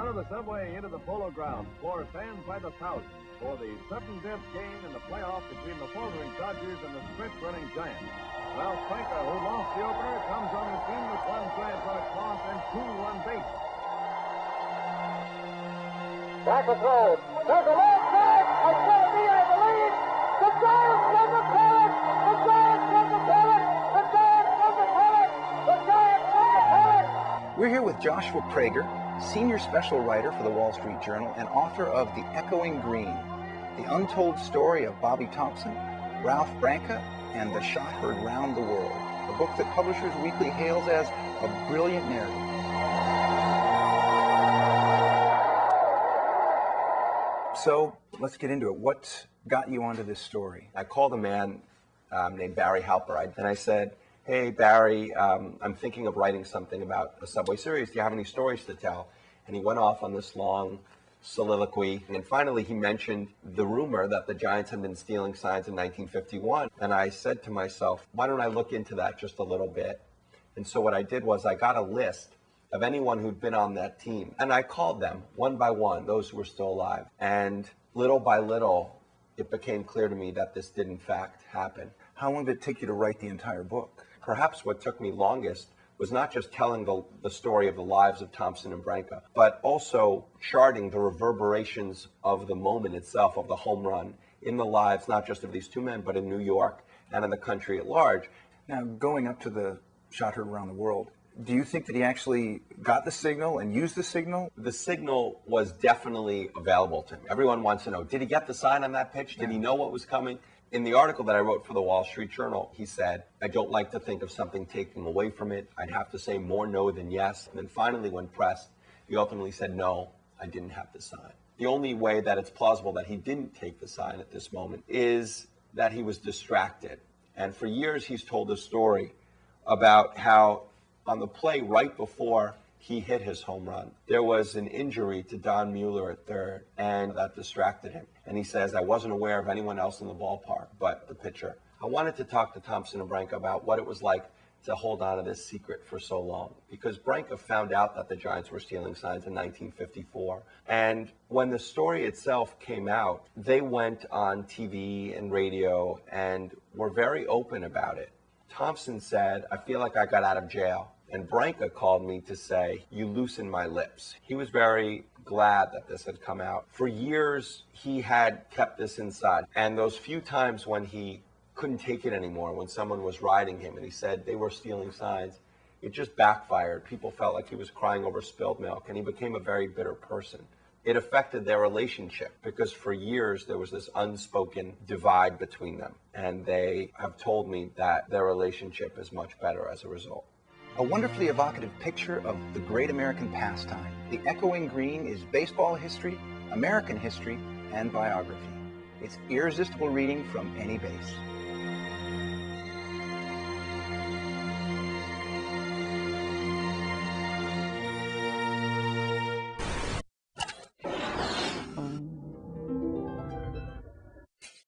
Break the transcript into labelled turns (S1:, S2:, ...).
S1: of the subway into the Polo Grounds for fans by the thousands for the sudden death game in the playoff between the faltering Dodgers and the sprint-running Giants. Well, Franco, who lost the opener, comes on the scene with one Giant on a toss and two on base.
S2: Back and throws. There's a long side. A shot me, I believe. The Giants win the pennant. The Giants win the pennant. The Giants win the pennant. The Giants win the pennant.
S3: We're here with Joshua Prager, senior special writer for the Wall Street Journal and author of The Echoing Green, the untold story of Bobby Thomson, Ralph Branca, and The Shot Heard Round the World, a book that Publishers Weekly hails as a brilliant narrative. So let's get into it. What got you onto this story?
S4: I called a man named Barry Halper, and I said, "Hey, Barry, I'm thinking of writing something about a Subway series. Do you have any stories to tell?" And he went off on this long soliloquy. And finally, he mentioned the rumor that the Giants had been stealing signs in 1951. And I said to myself, why don't I look into that just a little bit? And so what I did was I got a list of anyone who'd been on that team. And I called them one by one, those who were still alive. And little by little, it became clear to me that this did in fact happen.
S3: How long did it take you to write the entire book?
S4: Perhaps what took me longest was not just telling the story of the lives of Thomson and Branca, but also charting the reverberations of the moment itself, of the home run, in the lives not just of these two men, but in New York and in the country at large.
S3: Now, going up to the Shot Heard Around the World, do you think that he actually got the signal and used the signal?
S4: The signal was definitely available to him. Everyone wants to know, did he get the sign on that pitch? Did he know what was coming? In the article that I wrote for the Wall Street Journal, he said, I don't like to think of something taking away from it. I'd have to say more no than yes. And then finally, when pressed, he ultimately said, no, I didn't have the sign. The only way that it's plausible that he didn't take the sign at this moment is that he was distracted. And for years, he's told a story about how on the play right before he hit his home run, there was an injury to Don Mueller at third, and that distracted him. And he says, I wasn't aware of anyone else in the ballpark but the pitcher. I wanted to talk to Thomson and Branca about what it was like to hold on to this secret for so long, because Branca found out that the Giants were stealing signs in 1954. And when the story itself came out, they went on TV and radio and were very open about it. Thomson said, I feel like I got out of jail. And Branca called me to say, you loosened my lips. He was very glad that this had come out. For years, he had kept this inside. And those few times when he couldn't take it anymore, when someone was riding him and he said they were stealing signs, it just backfired. People felt like he was crying over spilled milk, and he became a very bitter person. It affected their relationship because for years there was this unspoken divide between them. And they have told me that their relationship is much better as a result.
S3: A wonderfully evocative picture of the great American pastime. The Echoing Green is baseball history, American history, and biography. It's irresistible reading from any base.